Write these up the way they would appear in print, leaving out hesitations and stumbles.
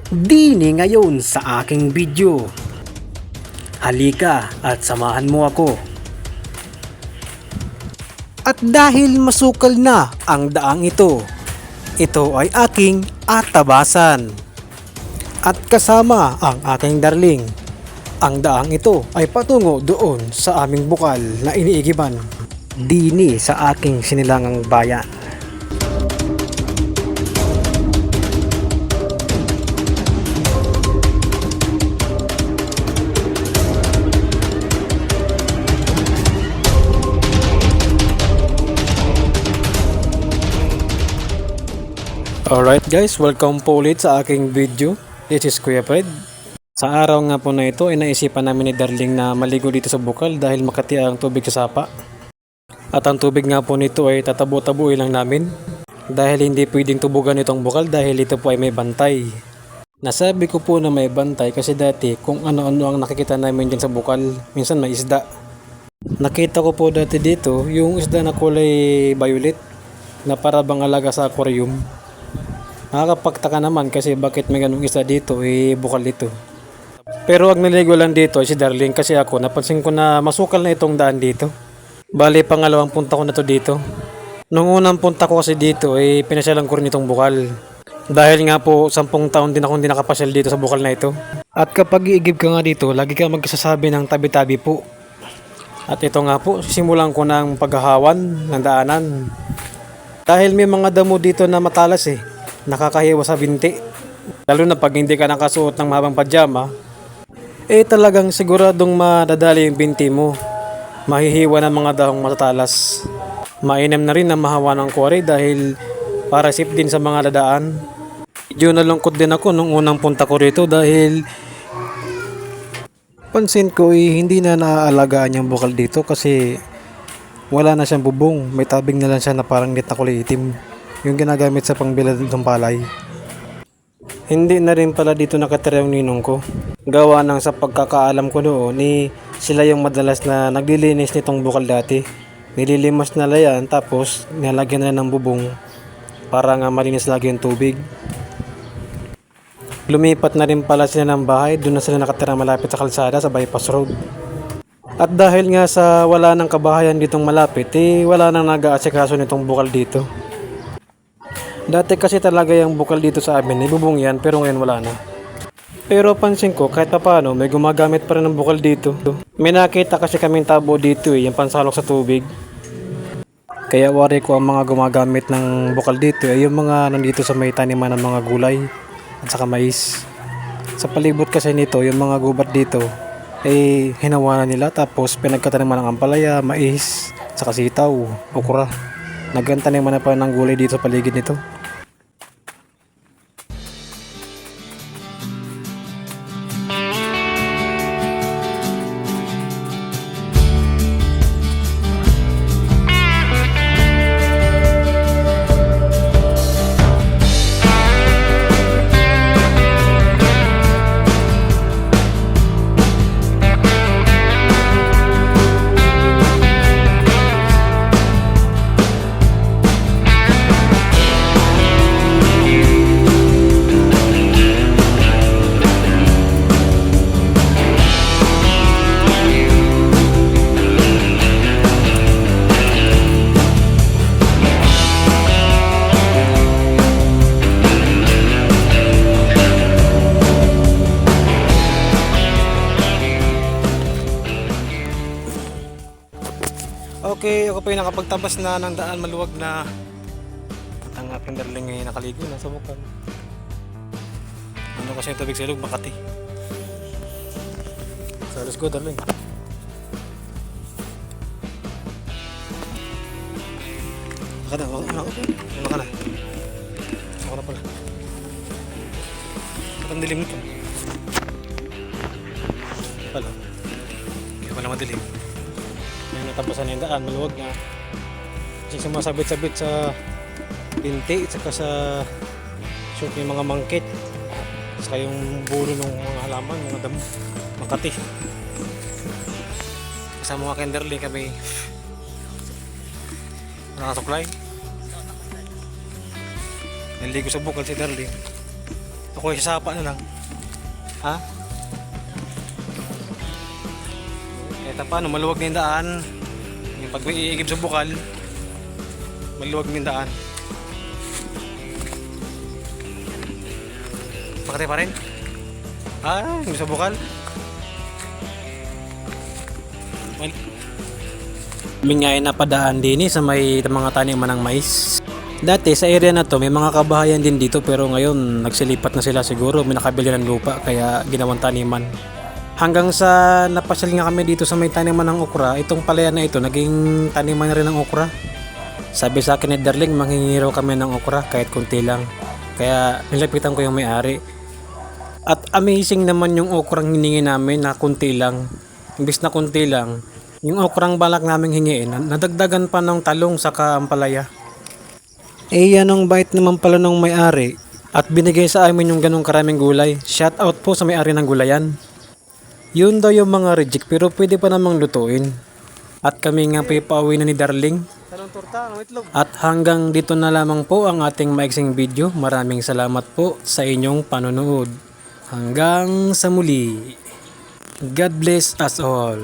Dini ngayon sa aking video. Halika at samahan mo ako. At dahil masukal na ang daang ito ay aking atabasan. At kasama ang aking darling. Ang daang ito ay patungo doon sa aming bukal na iniigiban. Dini sa aking sinilangang bayan. Alright guys, welcome po ulit sa aking video. This is Kuya Fred. Sa araw nga po na ito ay naisipan namin ni Darling na maligo dito sa bukal dahil makati ang tubig sa sapa. At ang tubig nga po nito ay tatabo-tabuin lang namin dahil hindi pwedeng tubugan itong bukal dahil ito po ay may bantay. Nasabi ko po na may bantay kasi dati kung ano-ano ang nakikita namin dyan sa bukal, minsan may isda. Nakita ko po dati dito yung isda na kulay violet na para bang alaga sa aquarium. Nakakapagtaka naman kasi bakit may ganung isda dito bukal dito. Pero ang naligo lang dito ay si Darling kasi ako napansin ko na masukal na itong daan dito. Bali pangalawang punta ko na to dito. Nung unang punta ko kasi dito pinasyalan ko rin itong bukal. Dahil nga po 10 taon din akong hindi nakapasyal dito sa bukal na ito. At kapag iigib ka nga dito, lagi ka magsasabi ng tabi-tabi po. At ito nga po, simulan ko ng paghahawan ng daanan. Dahil may mga damo dito na matalas nakakahiwa sa binti. Lalo na pag hindi ka nakasuot ng mahabang pajama, talagang siguradong madadali yung binti mo. Mahihiwa ng mga dahong matatalas. Mainam na rin na mahawa ng quarry dahil para safe din sa mga dadaan. Medyo nalungkot din ako nung unang punta ko rito dahil pansin ko hindi na naaalagaan yung bukal dito kasi wala na siyang bubong. May tabing na lang siya na parang net na kulay itim. Yung ginagamit sa pangbilad ng palay. Hindi na rin pala dito nakatira yung ninong ko. Gawa ng sa pagkakaalam ko noon sila yung madalas na naglilinis nitong bukal dati. Nililimas na yan tapos nilagyan na ng bubong para nga malinis lagi yung tubig. Lumipat na rin pala sila ng bahay. Doon na sila nakatira malapit sa kalsada sa bypass road. At dahil nga sa wala ng kabahayan ditong malapit wala nang nag-aasikaso nitong bukal dito. Dati kasi talaga yung bukal dito sa amin, ibubong yan pero ngayon wala na. Pero pansin ko kahit paano may gumagamit pa rin ng bukal dito. May nakita kasi kaming tabo dito yung pansalok sa tubig. Kaya wari ko ang mga gumagamit ng bukal dito yung mga nandito sa may taniman ng mga gulay at saka mais. Sa palibot kasi nito yung mga gubat dito hinawanan nila tapos pinagkataniman ng ampalaya, mais, saka sitaw, okra. Nagtaniman na pa ng gulay dito sa paligid nito. Okay, ako pa yung nakapagtabas na ng daan maluwag na at ang aking Darling ay nakaligo na sa bukal. Ano kasi yung tubig sa ilog, Makati. So let's go Darling. Baka na, ano ka na? Ako na pala. Ba't ang dilim nito? Pala. Kaya pala madilim. Yung natapasan yung daan, maluwag na. Kasi sumasabit-sabit sa binti, saka sa shoot yung mga mangkit, saka yung bulo ng mga halaman, mga damo, Makati. Kasama mga Kenderling kami nakasuklay. Naligo sa bukal si Darling. Ako yung sapa na lang. Ha? Kahit paano, maluwag na yung daan. Yung pag may iigib sa bukal, maluwag na yung daan. Makati pa rin? Yung sa bukal? Kami nga ay napadaan din sa may mga taniman ng mais. Dati sa area na to may mga kabahayan din dito pero ngayon nagsilipat na sila siguro, may nakabili ng lupa kaya ginawang taniman. Hanggang sa napasyal nga kami dito sa may taniman ng okra, itong palayan na ito naging taniman na rin ng okra. Sabi sa akin ni Darling, manghingi raw kami ng okra kahit kunti lang. Kaya nilapitan ko yung may-ari. At amazing naman yung okrang hiningi namin na kunti lang. Imbis na kunti lang, yung okrang balak namin hingiin, nadagdagan pa ng talong saka ampalaya. Yan ang bait naman pala ng may-ari at binigay sa amin yung ganong karaming gulay. Shout out po sa may-ari ng gulayan. Yun daw yung mga reject pero pwede pa namang lutuin. At kami nga pauwi na ni Darling. At hanggang dito na lamang po ang ating maiksing video. Maraming salamat po sa inyong panonood. Hanggang sa muli. God bless us all.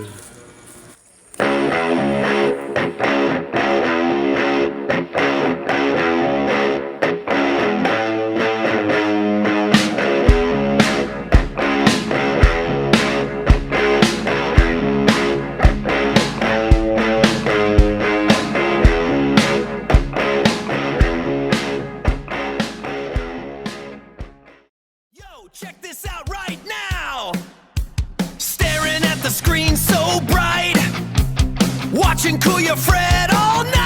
Check this out right now. Staring at the screen so bright, watching Kuya Fred all night.